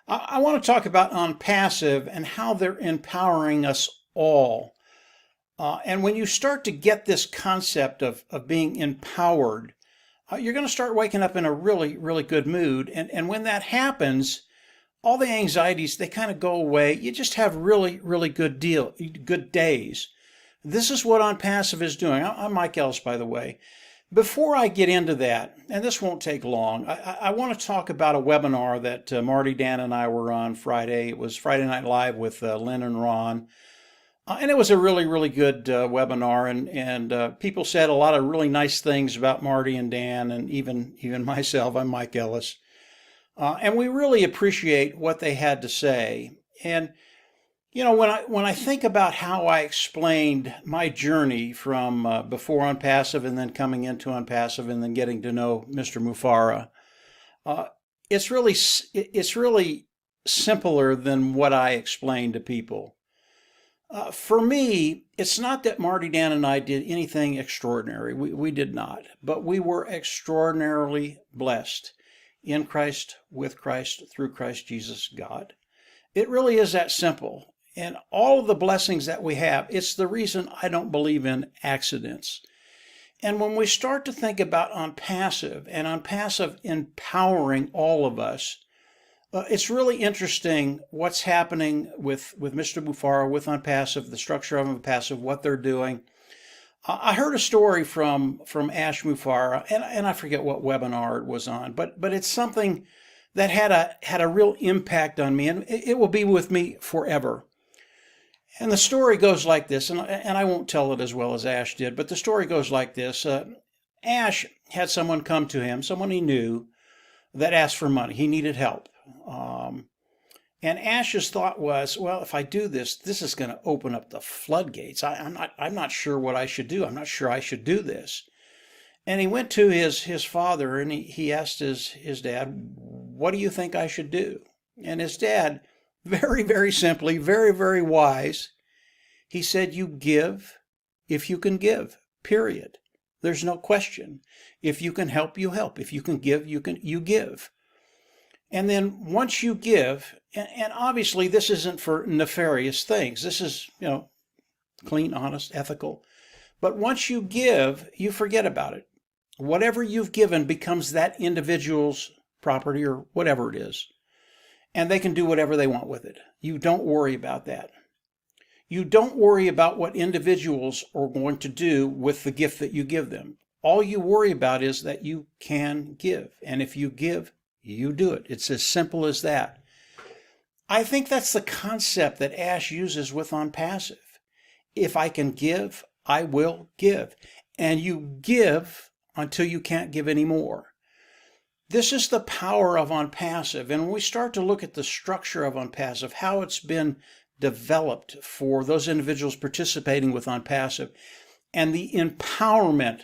I want to talk about OnPassive and how they're empowering us all. And when you start to get this concept of being empowered, you're going to start waking up in a really, really good mood. And when that happens, all the anxieties, they kind of go away. You just have really, really good days. This is what OnPassive is doing. I'm Mike Ellis, by the way. Before I get into that, and this won't take long, I want to talk about a webinar that Marty, Dan, and I were on Friday. It was Friday Night Live with Lynn and Ron. And it was a really, really good webinar, and people said a lot of really nice things about Marty and Dan, and even myself. I'm Mike Ellis, and we really appreciate what they had to say. And you know, when I think about how I explained my journey from before OnPassive and then coming into OnPassive and then getting to know Mr. Mufara, uh, it's really simpler than what I explain to people. For me, it's not that Marty, Dan, and I did anything extraordinary. We did not. But we were extraordinarily blessed in Christ, with Christ, through Christ Jesus, God. It really is that simple. And all of the blessings that we have, it's the reason I don't believe in accidents. And when we start to think about OnPassive and OnPassive empowering all of us, it's really interesting what's happening with Mr. Bufara, with OnPassive, the structure of OnPassive, what they're doing. I heard a story from Ash Mufara, and I forget what webinar it was on, but it's something that had a real impact on me, and it will be with me forever. And the story goes like this, and I won't tell it as well as Ash did, but the story goes like this. Ash had someone come to him, someone he knew, that asked for money. He needed help. And Ash's thought was, well, if I do this, this is going to open up the floodgates. I'm not sure what I should do. I'm not sure I should do this. And he went to his father and he asked his dad, what do you think I should do? And his dad, very, very simply, very, very wise, he said, you give if you can give, period. There's no question. If you can help, you help. If you can give, you give. And then once you give, and obviously this isn't for nefarious things. This is, clean, honest, ethical. But once you give, you forget about it. Whatever you've given becomes that individual's property or whatever it is. And they can do whatever they want with it. You don't worry about that. You don't worry about what individuals are going to do with the gift that you give them. All you worry about is that you can give. And if you give, you do it. It's as simple as that. I think that's the concept that Ash uses with OnPassive. If I can give, I will give. And you give until you can't give anymore. This is the power of OnPassive. And when we start to look at the structure of OnPassive, how it's been developed for those individuals participating with OnPassive, and the empowerment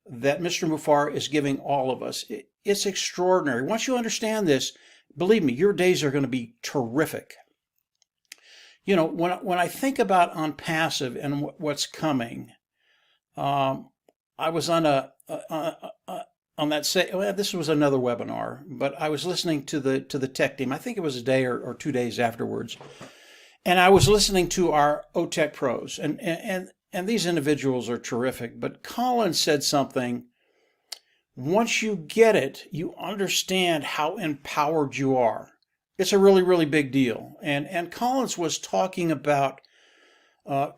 that Mr. Mufar is giving all of us, it's extraordinary. Once you understand this, believe me, your days are going to be terrific. You know, when I think about OnPassive and what's coming, I was on on that well, this was another webinar, but I was listening to the tech team. I think it was a day or 2 days afterwards, and I was listening to our OTech pros, and these individuals are terrific. But Colin said something. Once you get it, you understand how empowered you are. It's a really, really big deal. And Collins was talking about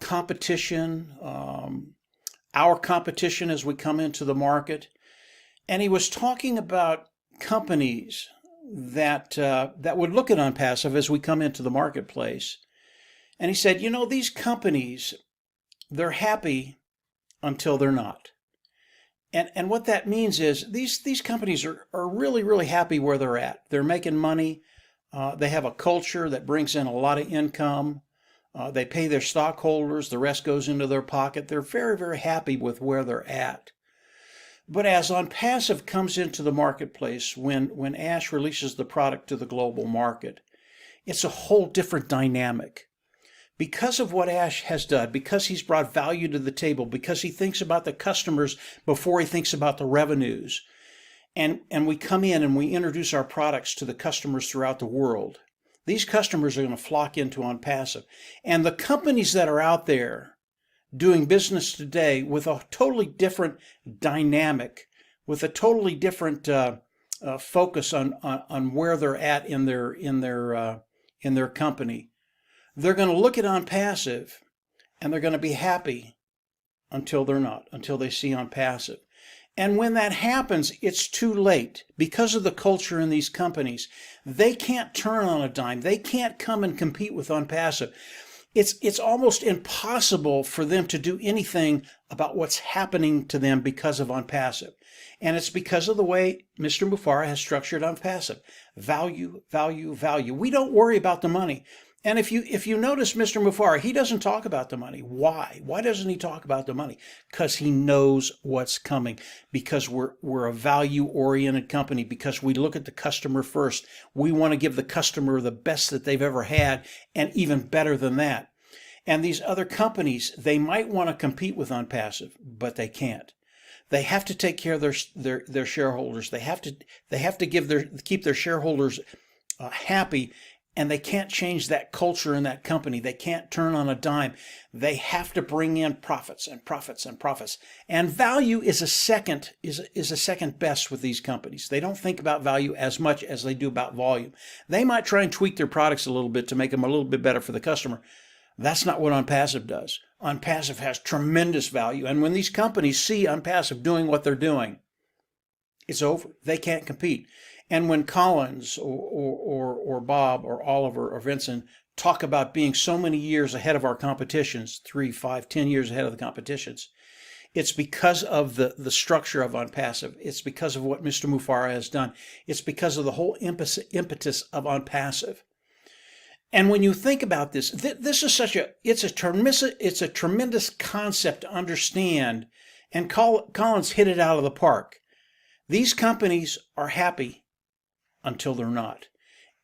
competition, our competition as we come into the market. And he was talking about companies that would look at OnPassive as we come into the marketplace. And he said, these companies, they're happy until they're not. And what that means is these companies are really, really happy where they're at. They're making money. They have a culture that brings in a lot of income. They pay their stockholders. The rest goes into their pocket. They're very, very happy with where they're at. But as OnPassive comes into the marketplace, when Ash releases the product to the global market, it's a whole different dynamic. Because of what Ash has done, because he's brought value to the table, because he thinks about the customers before he thinks about the revenues, and we come in and we introduce our products to the customers throughout the world, These customers are going to flock into OnPassive. And the companies that are out there doing business today with a totally different dynamic, with a totally different focus on where they're at in their company, they're going to look at OnPassive and they're going to be happy until they're not, until they see OnPassive. And when that happens, it's too late. Because of the culture in these companies, they can't turn on a dime. They can't come and compete with OnPassive. It's almost impossible for them to do anything about what's happening to them because of OnPassive. And it's because of the way Mr. Mufareh has structured OnPassive. Value, value, value. We don't worry about the money. And if you notice Mr. Mufareh, he doesn't talk about the money. Why? Why doesn't he talk about the money? Because he knows what's coming. Because we're a value-oriented company. Because we look at the customer first. We want to give the customer the best that they've ever had, and even better than that. And these other companies, they might want to compete with OnPassive, but they can't. They have to take care of their shareholders. They have to keep their shareholders happy. And they can't change that culture in that company. They can't turn on a dime. They have to bring in profits and profits and profits. And value is a second best with these companies. They don't think about value as much as they do about volume. They might try and tweak their products a little bit to make them a little bit better for the customer. That's not what OnPassive does. OnPassive has tremendous value. And when these companies see OnPassive doing what they're doing, it's over. They can't compete. And when Collins or Bob or Oliver or Vincent talk about being so many years ahead of our competitions, 3, 5, 10 years ahead of the competitions, it's because of the structure of OnPassive. It's because of what Mr. Mufareh has done. It's because of the whole impetus of OnPassive. And when you think about this, this is it's a tremendous concept to understand. And Collins hit it out of the park. These companies are happy until they're not.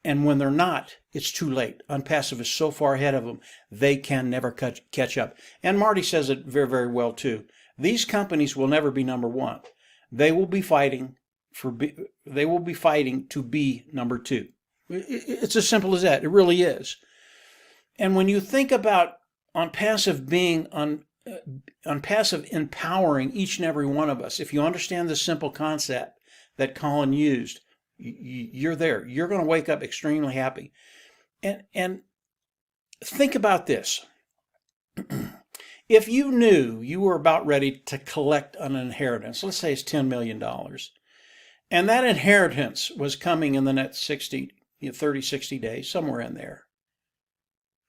And when they're not, it's too late. OnPassive is so far ahead of them, they can never catch up. And Marty says it very, very well too. These companies will never be number one. They will be fighting to be number two. It's as simple as that. It really is. And when you think about OnPassive being OnPassive empowering each and every one of us, if you understand the simple concept that Colin used, you're there. You're going to wake up extremely happy. And think about this. If you knew you were about ready to collect an inheritance, let's say it's $10 million, and that inheritance was coming in the next 30, 60 days, somewhere in there,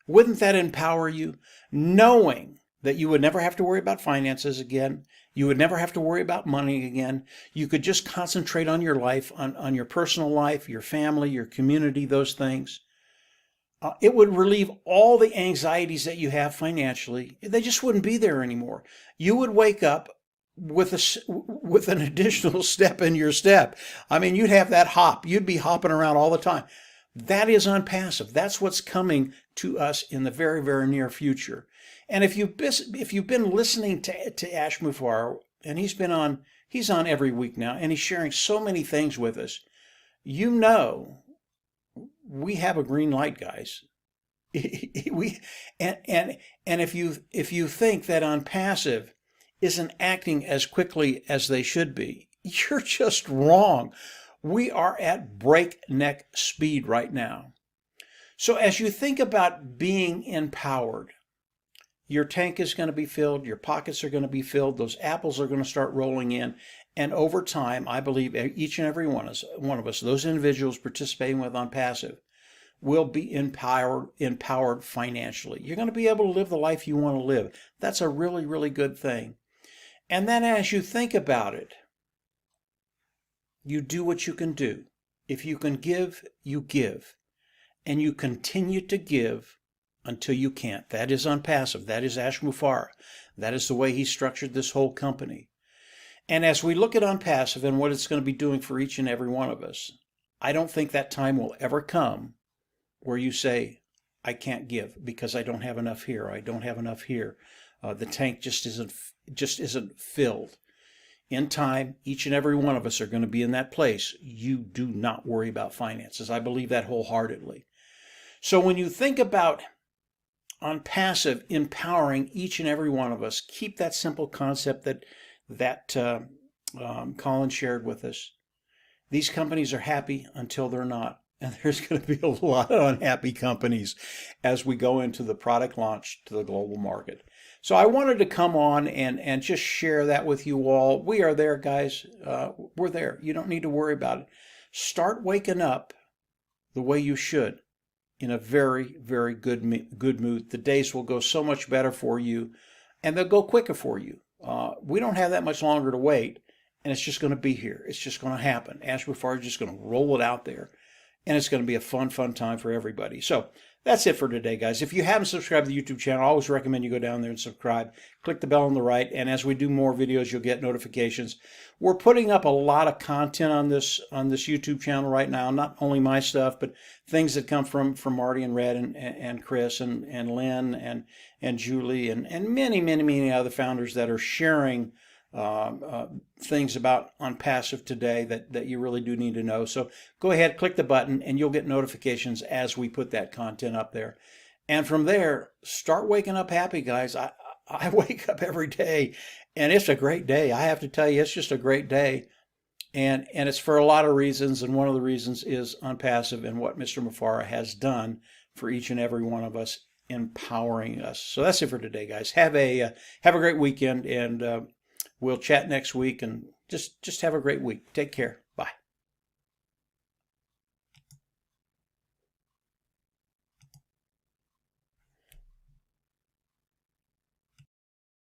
wouldn't that empower you? Knowing that you would never have to worry about finances again. You would never have to worry about money again. You could just concentrate on your life, on your personal life, your family, your community, those things. It would relieve all the anxieties that you have financially. They just wouldn't be there anymore. You would wake up with an additional step in your step. I mean, you'd have that hop. You'd be hopping around all the time. That is OnPassive. That's what's coming to us in the very, very near future. And if you've been listening to Ash Mufareh, and he's on every week now, and he's sharing so many things with us, you know, we have a green light, guys. And if you think that OnPassive isn't acting as quickly as they should be, you're just wrong. We are at breakneck speed right now. So as you think about being empowered, your tank is going to be filled, your pockets are going to be filled, those apples are going to start rolling in, and over time, I believe each and every one of us, those individuals participating with OnPassive, will be empowered financially. You're going to be able to live the life you want to live. That's a really, really good thing. And then as you think about it, you do what you can do. If you can give, you give. And you continue to give until you can't. That is OnPassive. That is Ash Mufareh. That is the way he structured this whole company. And as we look at OnPassive and what it's going to be doing for each and every one of us, I don't think that time will ever come where you say, I can't give because I don't have enough here. I don't have enough here. The tank just isn't filled. In time, each and every one of us are going to be in that place. You do not worry about finances. I believe that wholeheartedly. So when you think about OnPassive empowering each and every one of us, keep that simple concept that Colin shared with us. These companies are happy until they're not. And there's going to be a lot of unhappy companies as we go into the product launch to the global market. So I wanted to come on and just share that with you all. We are there, guys. We're there. You don't need to worry about it. Start waking up the way you should, in a very, very good mood. The days will go so much better for you, and they'll go quicker for you. We don't have that much longer to wait, and it's just going to be here. It's just going to happen. Ashby is just going to roll it out there, and it's going to be a fun time for everybody. So that's it for today, guys. If you haven't subscribed to the YouTube channel, I always recommend you go down there and subscribe. Click the bell on the right, and as we do more videos, you'll get notifications. We're putting up a lot of content on this YouTube channel right now. Not only my stuff, but things that come from Marty and Red and Chris and Lynn and Julie and many other founders that are sharing things about OnPassive today that you really do need to know. So go ahead, click the button, and you'll get notifications as we put that content up there. And from there, start waking up happy, guys. I wake up every day, and it's a great day. I have to tell you, it's just a great day. And it's for a lot of reasons, and one of the reasons is OnPassive and what Mr. Mufareh has done for each and every one of us, empowering us. So that's it for today, guys. Have a great weekend, and we'll chat next week, and just have a great week. Take care. Bye.